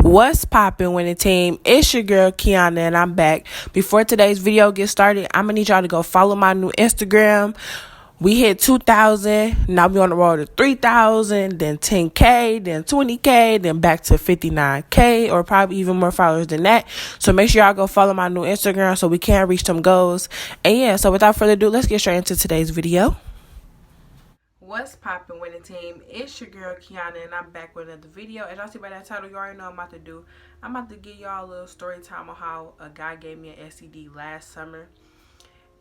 What's poppin' with the team? It's your girl Kiana and I'm back. Before today's video gets started, I'm gonna need y'all to go follow my new Instagram. We hit 2,000, now we on the road to 3,000, then 10K, then 20K, then back to 59K, or probably even more followers than that. So make sure y'all go follow my new Instagram so we can reach them goals. And yeah, so without further ado, let's get straight into today's video. What's poppin' with the team? It's your girl Kiana and I'm back with another video. As y'all see by that title, you already know what I'm about to do. I'm about to give y'all a little story time on how a guy gave me an STD last summer.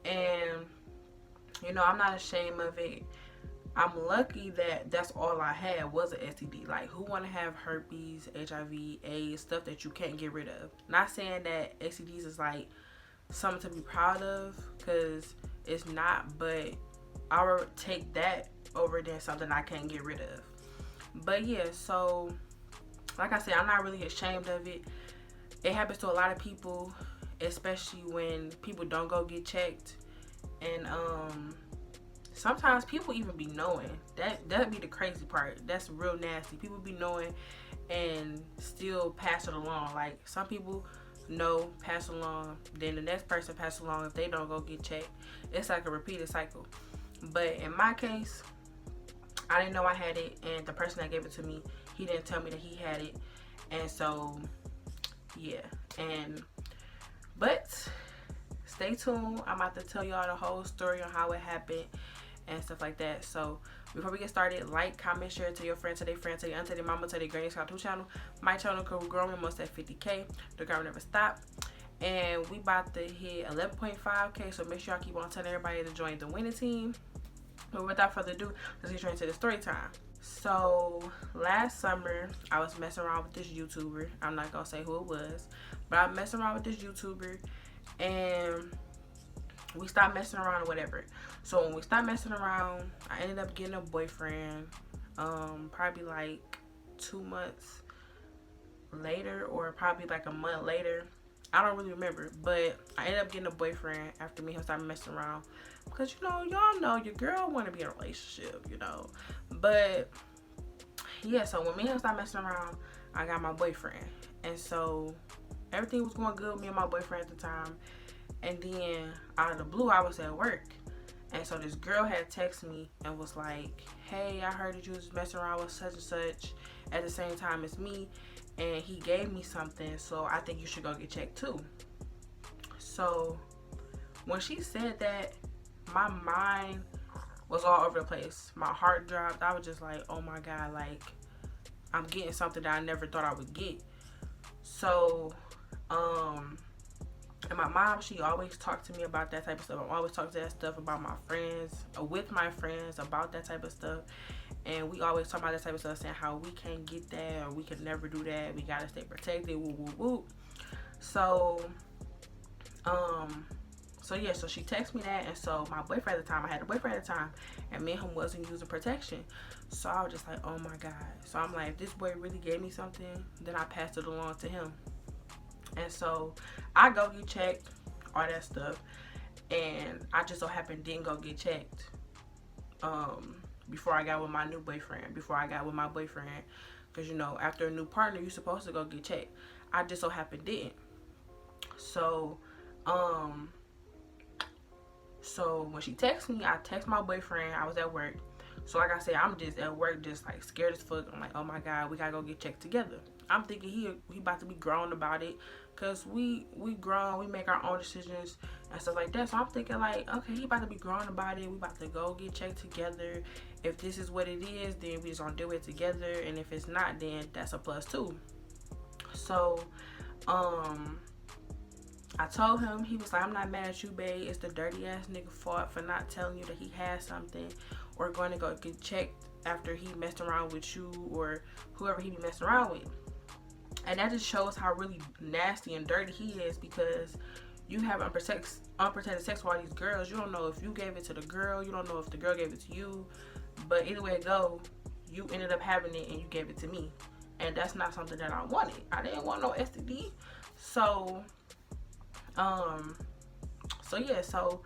And, you know, I'm not ashamed of it. I'm lucky that that's all I had was an STD. Like, who want to have herpes, HIV, AIDS, stuff that you can't get rid of? Not saying that STDs is like something to be proud of, because it's not, but I would take that over than something I can't get rid of. But yeah, so like I said, I'm not really ashamed of it. It happens to a lot of people, especially when people don't go get checked. And sometimes people even be knowing. That'd be the crazy part. That's real nasty. People be knowing and still pass it along. Like, some people know, pass along, then the next person pass along if they don't go get checked. It's like a repeated cycle. But in my case, I didn't know I had it, and the person that gave it to me, he didn't tell me that he had it. And so yeah, but stay tuned. I'm about to tell y'all the whole story on how it happened and stuff like that. So before we get started, like, comment, share, tell your friends, tell their friends, tell your auntie, tell their mama, tell their granny, subscribe to the channel. My channel could grow almost at 50K. The girl never stop. And we about to hit 11.5K, so make sure y'all keep on telling everybody to join the winning team. But without further ado, let's get straight into the story time. So last summer, I was messing around with this YouTuber. I'm not gonna say who it was, but I was messing around with this YouTuber, and we stopped messing around or whatever. So when we stopped messing around, I ended up getting a boyfriend. Probably like 2 months later, or probably like a month later. I don't really remember, but I ended up getting a boyfriend after me and him started messing around. Because, you know, y'all know your girl want to be in a relationship, you know. But, yeah, so when me and him started messing around, I got my boyfriend. And so everything was going good with me and my boyfriend at the time. And then, out of the blue, I was at work. And so this girl had texted me and was like, hey, I heard that you was messing around with such and such at the same time as me. And he gave me something, so I think you should go get checked too. So when she said that, my mind was all over the place. My heart dropped. I was just like, oh my God, like, I'm getting something that I never thought I would get. So, and my mom, she always talked to me about that type of stuff. I always talk to that stuff about my friends, with my friends, about that type of stuff. And we always talk about that type of stuff, saying how we can't get that, or we can never do that. We gotta stay protected, woo, woo, woo. So, yeah, so she texted me that, and so my boyfriend at the time, I had a boyfriend at the time, and me and him wasn't using protection. So I was just like, oh my God. So I'm like, if this boy really gave me something, then I passed it along to him. And so I go get checked, all that stuff, and I just so happened didn't go get checked before I got with my new boyfriend, because, you know, after a new partner, you're supposed to go get checked. I just so happened didn't. So when she texted me, I text my boyfriend. I was at work. So like I said, I'm just at work, just like scared as fuck. I'm like, oh my God, we gotta go get checked together. I'm thinking he about to be grown about it, because we grown, we make our own decisions and stuff like that. So I'm thinking like, okay, he about to be grown about it. We about to go get checked together. If this is what it is, then we just gonna do it together. And if it's not, then that's a plus too. So I told him, he was like, I'm not mad at you, babe. It's the dirty ass nigga fault for not telling you that he had something, or going to go get checked after he messed around with you or whoever he be messing around with. And that just shows how really nasty and dirty he is, because you have unprotected sex with all these girls. You don't know if you gave it to the girl. You don't know if the girl gave it to you. But either way it go, you ended up having it and you gave it to me. And that's not something that I wanted. I didn't want no STD. So yeah, so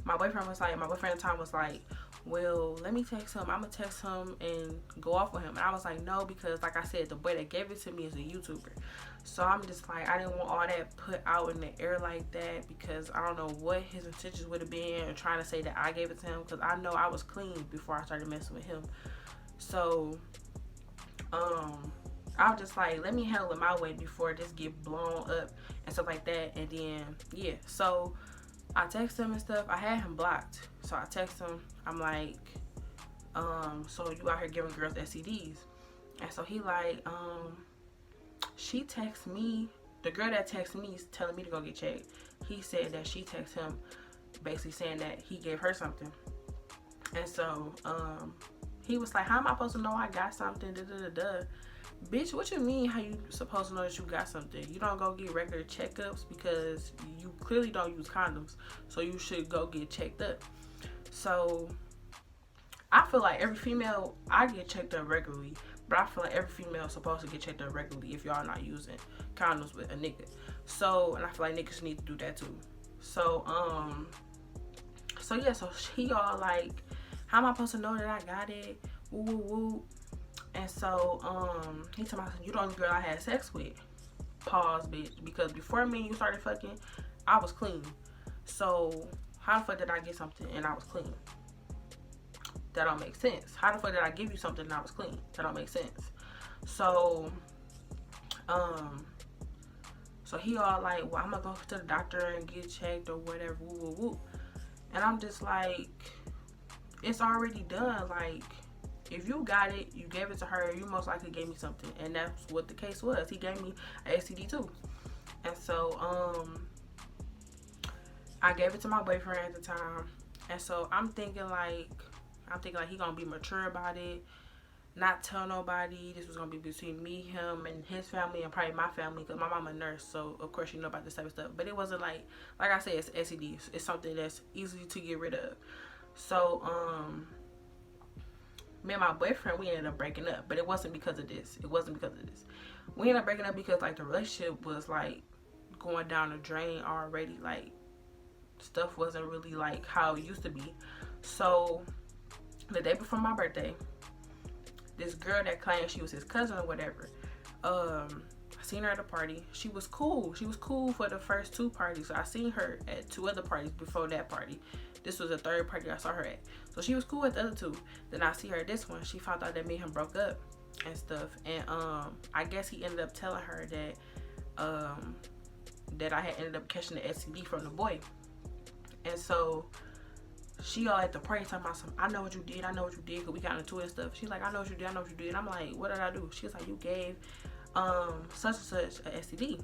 my boyfriend at the time was like, well, let me text him. I'm gonna text him and go off with him. And I was like, no, because like I said, the boy that gave it to me is a YouTuber. So I'm just like, I didn't want all that put out in the air like that, because I don't know what his intentions would have been, or trying to say that I gave it to him, because I know I was clean before I started messing with him. So I was just like, let me handle it my way before this get blown up and stuff like that. And then yeah, so I text him and stuff. I had him blocked, so I text him. I'm like, so you out here giving girls STDs? And so he like, she texts me. The girl that texted me is telling me to go get checked. He said that she texted him, basically saying that he gave her something. And so he was like, how am I supposed to know I got something? Da, da, da, da. Bitch, what you mean how you supposed to know that you got something? You don't go get regular checkups, because you clearly don't use condoms. So you should go get checked up. So I feel like every female, I get checked up regularly, but I feel like every female is supposed to get checked up regularly if y'all not using condoms with a nigga. So, and I feel like niggas need to do that too. So yeah, so he all like, how am I supposed to know that I got it? Woo woo woo. And so he told me, you the only girl I had sex with. Pause, bitch, because before me and you started fucking, I was clean. So how the fuck did I get something and I was clean? That don't make sense. How the fuck did I give you something and I was clean? That don't make sense. So so he all like, well, I'm gonna go to the doctor and get checked or whatever, woo woo woo. And I'm just like, it's already done. Like, if you got it, you gave it to her, you most likely gave me something. And that's what the case was. He gave me a STD too. And so I gave it to my boyfriend at the time. And so I'm thinking like he gonna be mature about it, not tell nobody. This was gonna be between me, him, and his family, and probably my family, because my mama a nurse, so of course you know about this type of stuff. But it wasn't like I said, it's STD. It's something that's easy to get rid of. So me and my boyfriend, we ended up breaking up, but it wasn't because of this. We ended up breaking up because like the relationship was like going down the drain already. Like stuff wasn't really like how it used to be. So the day before my birthday, this girl that claimed she was his cousin or whatever, I seen her at a party. She was cool for the first two parties. So I seen her at two other parties before that party. This was the third party I saw her at. So she was cool at the other two. Then I see her at this one. She found out that me and him broke up and stuff. And I guess he ended up telling her that that I had ended up catching the STD from the boy. And so she all at the party talking about some, I know what you did, because we got into it and stuff. She's like, I know what you did. And I'm like, what did I do? She was like, you gave such and such a STD.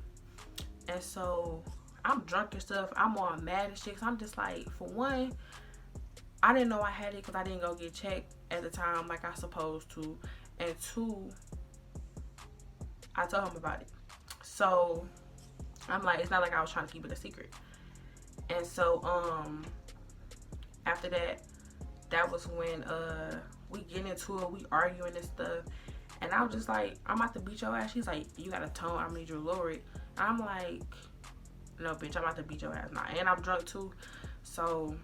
And so I'm drunk and stuff. I'm all mad and shit, because I'm just like, for one, I didn't know I had it because I didn't go get checked at the time like I supposed to. And two, I told him about it. So I'm like, it's not like I was trying to keep it a secret. And so after that was when we get into it, we arguing and stuff. And I was just like, I'm about to beat your ass. She's like, you got a tone, I need you to lower it. And I'm like, no bitch, I'm about to beat your ass now. And I'm drunk too. So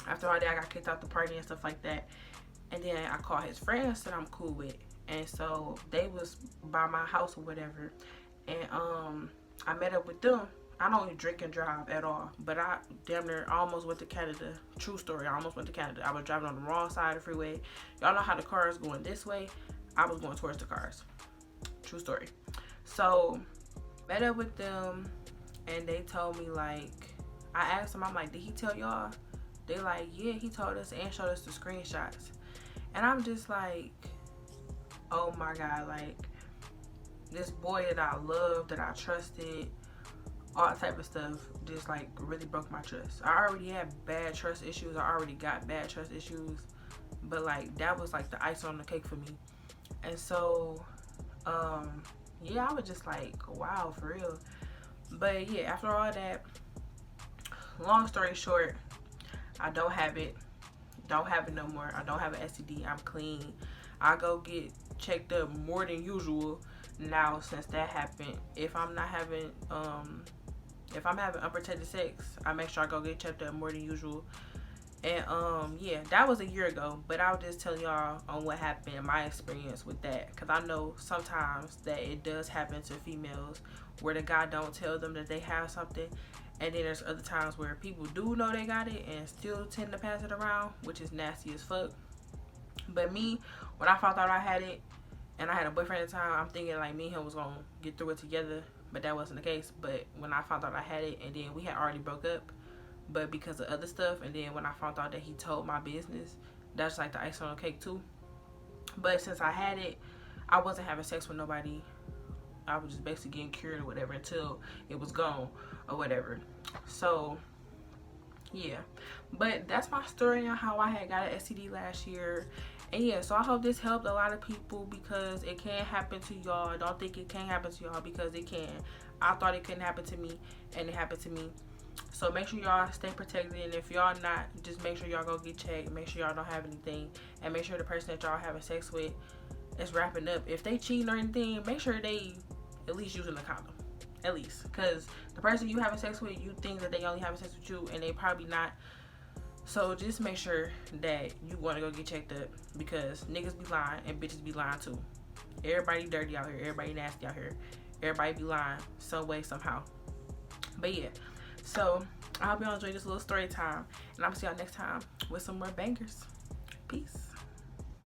after all that, I got kicked out the party and stuff like that. And then I called his friends that I'm cool with. And so they was by my house or whatever. And I met up with them. I don't even drink and drive at all, but I damn near almost went to Canada. True story, I almost went to Canada. I was driving on the wrong side of the freeway. Y'all know how the car is going this way. I was going towards the cars. True story. So met up with them, and they told me, like, I asked them, I'm like, did he tell y'all? They like, yeah, he told us and showed us the screenshots. And I'm just like, oh my God, like, this boy that I love, that I trusted, all type of stuff, just like really broke my trust. I already had bad trust issues. I already got bad trust issues, but like that was like the ice on the cake for me. And so yeah, I was just like, wow, for real. But yeah, after all that, long story short, I don't have it no more. I don't have an STD. I'm clean. I go get checked up more than usual now since that happened. If I'm having unprotected sex, I make sure I go get checked up more than usual. And yeah, that was a year ago, but I was just telling y'all on what happened, my experience with that, because I know sometimes that it does happen to females where the guy don't tell them that they have something, and then there's other times where people do know they got it and still tend to pass it around, which is nasty as fuck. But me, when I found out I had it and I had a boyfriend at the time, I'm thinking like me and him was gonna get through it together, but that wasn't the case. But when I found out I had it, and then we had already broke up, but because of other stuff, and then when I found out that he told my business, that's like the icing on the cake too. But since I had it, I wasn't having sex with nobody. I was just basically getting cured or whatever until it was gone or whatever. So yeah, but that's my story on how I had got an STD last year. And yeah, so I hope this helped a lot of people, because it can happen to y'all. Don't think it can't happen to y'all, because it can. I thought it couldn't happen to me, and it happened to me. So make sure y'all stay protected, and if y'all not, just make sure y'all go get checked. Make sure y'all don't have anything, and make sure the person that y'all having sex with is wrapping up. If they cheating or anything, make sure they at least using a condom. At least, because the person you having sex with, you think that they only having sex with you, and they probably not. So just make sure that you want to go get checked up, because niggas be lying and bitches be lying too. Everybody dirty out here. Everybody nasty out here. Everybody be lying some way, somehow. But yeah, so I hope y'all enjoyed this little story time, and I'm gonna see y'all next time with some more bangers. Peace.